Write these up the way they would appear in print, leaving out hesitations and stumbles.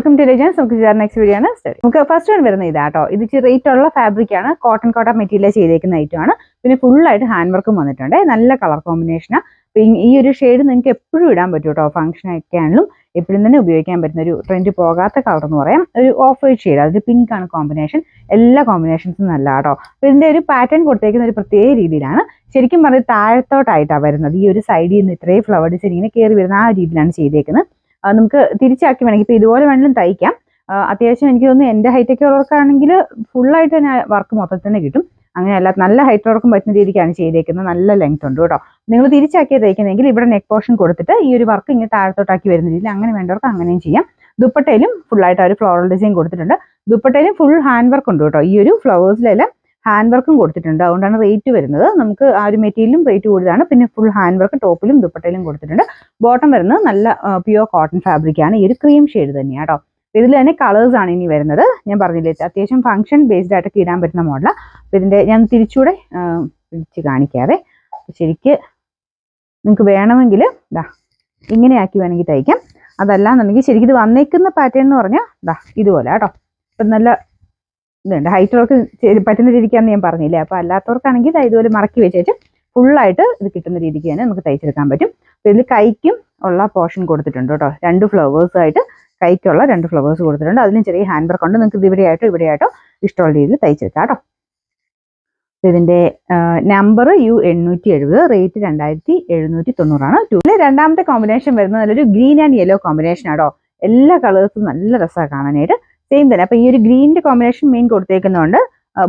Welcome to legends. നമുക്ക് next video ആണ് study. നമുക്ക് ഫസ്റ്റ് വൺ വരുന്ന ഇതാട്ടോ. ഇത് ഇച്ചിരി റേറ്റ് ഉള്ള ഫാബ്രിക് ആണ്. കോട്ടൺ മെറ്റീരിയൽ ചെയ്തേക്കുന്ന ഐറ്റം ആണ്. പിന്നെ ഫുള്ളായിട്ട് ഹാൻഡ് വർക്കും വന്നിട്ടുണ്ട്. നല്ല കളർ കോമ്പിനേഷനാണ്. ഈ ഒരു ഷെയ്ഡ് നിങ്ങൾക്ക് എപ്പോഴും ഇടാൻ പറ്റും കേട്ടോ. ഫംഗ്ഷൻ ഒക്കെ ആണെങ്കിലും എപ്പോഴും തന്നെ ഉപയോഗിക്കാൻ പറ്റുന്ന ഒരു ട്രെൻഡ് പോകാത്ത കളർ എന്ന് പറയാം. ഒരു ഓഫ് വൈറ്റ് ഷെയ്ഡ്, അതിൽ പിങ്ക് ആണ് കോമ്പിനേഷൻ. എല്ലാ കോമ്പിനേഷൻസും നല്ല കേട്ടോ. അപ്പോൾ ഇതിന്റെ ഒരു പാറ്റേൺ കൊടുത്തേക്കുന്ന ഒരു പ്രത്യേക രീതിയിലാണ്. ശരിക്കും പറഞ്ഞത് താഴത്തോട്ടായിട്ടാണ് വരുന്നത്. ഈ ഒരു സൈഡിൽ നിന്ന് ഇത്രയും ഫ്ലവർ ഡിസൈൻ ഇങ്ങനെ കയറി വരുന്ന ആ രീതിയിലാണ് ചെയ്തേക്കുന്നത്. നമുക്ക് തിരിച്ചാക്കി വേണമെങ്കിൽ ഇപ്പോൾ ഇതുപോലെ വേണമെങ്കിലും തയ്ക്കാം. അത്യാവശ്യം എനിക്ക് തോന്നുന്നു എൻ്റെ ഹൈറ്റൊക്കെ ഉള്ളവർക്കാണെങ്കിൽ ഫുള്ളായിട്ട് തന്നെ വർക്ക് മൊത്തത്തിൽ തന്നെ കിട്ടും. അങ്ങനെയല്ല, നല്ല ഹൈറ്റ് ഉള്ളവർക്കും പറ്റുന്ന രീതിക്കാണ് ചെയ്തേക്കുന്നത്. നല്ല ലെങ്ത് ഉണ്ട് കേട്ടോ. നിങ്ങൾ തിരിച്ചാക്കിയത് തയ്ക്കുന്നെങ്കിൽ ഇവിടെ നെക്ക് പോർഷൻ കൊടുത്തിട്ട് ഈ ഒരു വർക്ക് ഇങ്ങനെ താഴത്തോട്ടാക്കി വരുന്ന രീതിയിൽ അങ്ങനെ വേണ്ടവർക്ക് അങ്ങനെയും ചെയ്യാം. ദുപ്പട്ടയിലും ഫുള്ളായിട്ട് ഒരു ഫ്ലോറൽ ഡിസൈൻ കൊടുത്തിട്ടുണ്ട്. ദുപ്പട്ടയിലും ഫുൾ ഹാൻഡ് വർക്ക് ഉണ്ട് കേട്ടോ. ഈ ഒരു ഫ്ലവേഴ്സിലെല്ലാം ഹാൻഡ് വർക്കും കൊടുത്തിട്ടുണ്ട്. അതുകൊണ്ടാണ് റേറ്റ് വരുന്നത്. നമുക്ക് ആ ഒരു മെറ്റീരിയലും റേറ്റ് കൂടുതലാണ്. പിന്നെ ഫുൾ ഹാൻഡ് വർക്ക് ടോപ്പിലും ദുപ്പട്ടയിലും കൊടുത്തിട്ടുണ്ട്. ബോട്ടം വരുന്നത് നല്ല പ്യുവർ കോട്ടൺ ഫാബ്രിക് ആണ്. ഈ ഒരു ക്രീം ഷെയ്ഡ് തന്നെയാണ് കേട്ടോ. ഇതിൽ തന്നെ കളേഴ്സ് ആണ് ഇനി വരുന്നത്. ഞാൻ പറഞ്ഞില്ലേ, അത്യാവശ്യം ഫംഗ്ഷൻ ബേസ്ഡ് ആയിട്ടൊക്കെ ഇടാൻ പറ്റുന്ന മോഡലാണ്. അപ്പോൾ ഇതിൻ്റെ ഞാൻ തിരിച്ചുകൂടെ പിടിച്ച് കാണിക്കാതെ ശരിക്ക് നിങ്ങൾക്ക് വേണമെങ്കിൽ ഇതാ ഇങ്ങനെയാക്കി വേണമെങ്കിൽ തയ്ക്കാം. അതല്ലാന്നുണ്ടെങ്കിൽ ശരിക്കും ഇത് വന്നേക്കുന്ന പാറ്റേൺ എന്ന് പറഞ്ഞാൽ ഇതാ ഇതുപോലെ കേട്ടോ. അപ്പം നല്ല ഇതുണ്ട്. ഹൈറ്റുള്ളവർക്ക് പറ്റുന്ന രീതിക്കാന്ന് ഞാൻ പറഞ്ഞില്ലേ. അപ്പോൾ അല്ലാത്തവർക്കാണെങ്കിൽ ഇതുപോലെ മടക്കി വെച്ചിട്ട് ഫുള്ളായിട്ട് ഇത് കിട്ടുന്ന രീതിക്ക് തന്നെ നമുക്ക് തയ്ച്ചെടുക്കാൻ പറ്റും. അപ്പോൾ ഇതിൽ കൈക്കും ഉള്ള പോർഷൻ കൊടുത്തിട്ടുണ്ട് കേട്ടോ. 2 ഫ്ലവേഴ്സായിട്ട് കൈക്കുള്ള 2 ഫ്ലവേഴ്സ് കൊടുത്തിട്ടുണ്ട്. അതിലും ചെറിയ ഹാൻഡ് വർക്ക് ഉണ്ട്. നിങ്ങൾക്ക് ഇത് ഇവിടെയായിട്ടോ ഇഷ്ടമുള്ള രീതിയിൽ തയ്ച്ചെടുക്കാം കേട്ടോ. ഇതിൻ്റെ നമ്പർ U870, റേറ്റ് 2790. രണ്ടാമത്തെ കോമ്പിനേഷൻ വരുന്നത് നല്ലൊരു ഗ്രീൻ ആൻഡ് യെല്ലോ കോമ്പിനേഷൻ ആണോ. എല്ലാ കളേഴ്സും നല്ല രസമാണ് കാണാനായിട്ട്. സെയിം തന്നെ. അപ്പോൾ ഈ ഒരു ഗ്രീനിൻ്റെ കോമ്പിനേഷൻ മെയിൻ കൊടുത്തേക്കുന്നതുകൊണ്ട്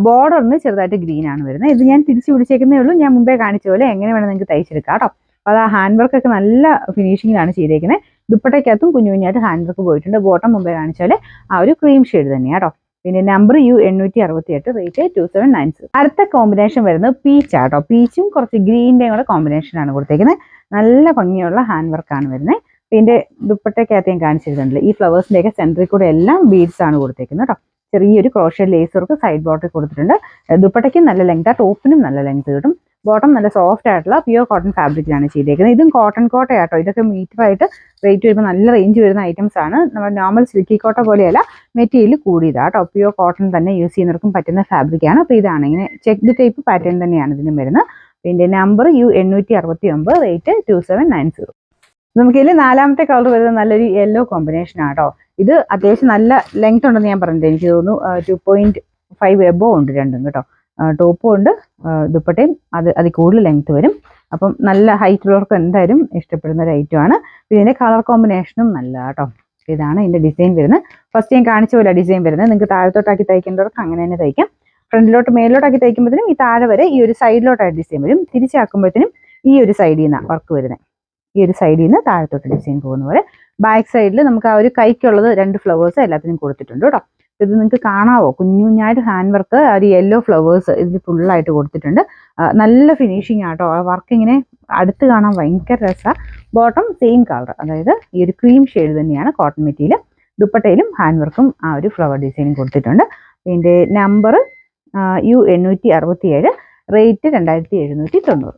ബോർഡറിന് ചെറുതായിട്ട് ഗ്രീൻ ആണ് വരുന്നത്. ഇത് ഞാൻ തിരിച്ച് പിടിച്ചേക്കുന്നേ ഉള്ളൂ. ഞാൻ മുമ്പേ കാണിച്ച പോലെ എങ്ങനെ വേണം നിങ്ങൾക്ക് തയ്ച്ചെടുക്കാം കേട്ടോ. അപ്പോൾ ആ ഹാൻഡ് വർക്കൊക്കെ നല്ല ഫിനിഷിങ്ങിലാണ് ചെയ്തേക്കുന്നത്. ദുപ്പട്ടയ്ക്കകത്തും കുഞ്ഞു കുഞ്ഞായിട്ട് ഹാൻഡ് വർക്ക് പോയിട്ടുണ്ട്. ബോട്ടം മുമ്പേ കാണിച്ച പോലെ ആ ഒരു ക്രീം ഷെയ്ഡ് തന്നെയാണ് കേട്ടോ. പിന്നെ നമ്പർ U868, റേറ്റ് 2790. അടുത്ത കോമ്പിനേഷൻ വരുന്നത് പീച്ച് ആട്ടോ. പീച്ചും കുറച്ച് ഗ്രീൻ്റെയും കൂടെ കോമ്പിനേഷനാണ് കൊടുത്തേക്കുന്നത്. നല്ല ഭംഗിയുള്ള ഹാൻഡ് വർക്കാണ് വരുന്നത്. ഇതിൻ്റെ ദുപ്പട്ടയ്ക്കകത്ത് ഞാൻ കാണിച്ചിരുന്നുണ്ടല്ലോ, ഈ ഫ്ലവേഴ്സിൻ്റെയൊക്കെ സെൻറ്ററിൽ കൂടെ എല്ലാം ബീഡ്സ് ആണ് കൊടുത്തേക്കുന്നത് കേട്ടോ. ചെറിയൊരു ക്രോഷ്യ ലേസ് വർക്ക് സൈഡ് ബോട്ടിൽ കൊടുത്തിട്ടുണ്ട്. ദുപ്പട്ടയ്ക്കും നല്ല ലെങ്ത്, ടോപ്പിനും നല്ല ലെങ്ത് കിട്ടും. ബോട്ടം നല്ല സോഫ്റ്റ് ആയിട്ടുള്ള പ്യുവർ കോട്ടൺ ഫാബ്രിക്കിലാണ് ചെയ്തേക്കുന്നത്. ഇതും കോട്ടൺ കോട്ടയാട്ടോ. ഇതൊക്കെ മീറ്ററായിട്ട് റേറ്റ് വരുമ്പോൾ നല്ല റേഞ്ച് വരുന്ന ഐറ്റംസ് ആണ്. നമ്മുടെ നോർമൽ സിൽക്കി കോട്ട പോലെയല്ല, മെറ്റീരിയൽ കൂടിയതാട്ടോ. പ്യുവർ കോട്ടൺ തന്നെ യൂസ് ചെയ്യുന്നവർക്കും പറ്റുന്ന ഫാബ്രിക്കാണ്. അപ്പോൾ ഇതാണ് ഇങ്ങനെ ചെക്ക്ഡ് ടൈപ്പ് പാറ്റേൺ തന്നെയാണ് ഇതിന് വരുന്നത്. പിന്നെ നമ്പർ U869, റേറ്റ് 2790. നമുക്കിതിൽ നാലാമത്തെ കളർ വരുന്നത് നല്ലൊരു യെല്ലോ കോമ്പിനേഷൻ ആട്ടോ. ഇത് അത്യാവശ്യം നല്ല ലെങ്ത് ഉണ്ടെന്ന് ഞാൻ പറഞ്ഞത്. എനിക്ക് തോന്നുന്നു 2.5 എബോ ഉണ്ട് രണ്ടും കേട്ടോ. ടോപ്പും ഉണ്ട്, ദുപ്പട്ടയും അതിൽ കൂടുതൽ ലെങ്ത് വരും. അപ്പം നല്ല ഹൈറ്റ് ഉള്ളവർക്ക് എന്തായാലും ഇഷ്ടപ്പെടുന്ന ഒരു ഐറ്റമാണ്. പിന്നെ ഇതിൻ്റെ കളർ കോമ്പിനേഷനും നല്ല കേട്ടോ. ഇതാണ് ഇതിൻ്റെ ഡിസൈൻ വരുന്നത്. ഫസ്റ്റ് ഞാൻ കാണിച്ച പോലെ ഡിസൈൻ വരുന്നത്. നിങ്ങൾക്ക് താഴത്തോട്ടാക്കി തയ്ക്കേണ്ടവർക്ക് അങ്ങനെ തന്നെ തയ്ക്കാം. ഫ്രണ്ടിലോട്ട് മേലോട്ടാക്കി തയ്ക്കുമ്പോഴത്തേനും ഈ താഴെ വരെ ഈ ഒരു സൈഡിലോട്ടായിട്ട് ഡിസൈൻ വരും. തിരിച്ചാക്കുമ്പോഴത്തേനും ഈ ഒരു സൈഡിൽ നിന്നാണ് വർക്ക് വരുന്നത്. ഈ ഒരു സൈഡിൽ നിന്ന് താഴത്തോട്ട് ഡിസൈൻ പോകുന്ന പോലെ. ബാക്ക് സൈഡിൽ നമുക്ക് ആ ഒരു കൈക്കുള്ളത് 2 ഫ്ലവേഴ്സ് എല്ലാത്തിനും കൊടുത്തിട്ടുണ്ട് കേട്ടോ. ഇത് നിങ്ങൾക്ക് കാണാവോ, കുഞ്ഞു കുഞ്ഞായിട്ട് ഹാൻഡ് വർക്ക്, ആ ഒരു യെല്ലോ ഫ്ലവേഴ്സ് ഇതിൽ ഫുള്ളായിട്ട് കൊടുത്തിട്ടുണ്ട്. നല്ല ഫിനിഷിങ് ആട്ടോ. ആ വർക്ക് ഇങ്ങനെ അടുത്ത് കാണാൻ ഭയങ്കര രസമാണ്. ബോട്ടം സെയിം കളർ, അതായത് ഈ ഒരു ക്രീം ഷെയ്ഡ് തന്നെയാണ് കോട്ടൺ മെറ്റീരിയൽ. ദുപ്പട്ടയിലും ഹാൻഡ് വർക്കും ആ ഒരു ഫ്ലവർ ഡിസൈനും കൊടുത്തിട്ടുണ്ട്. ഇതിൻ്റെ നമ്പർ U867, റേറ്റ് 2790.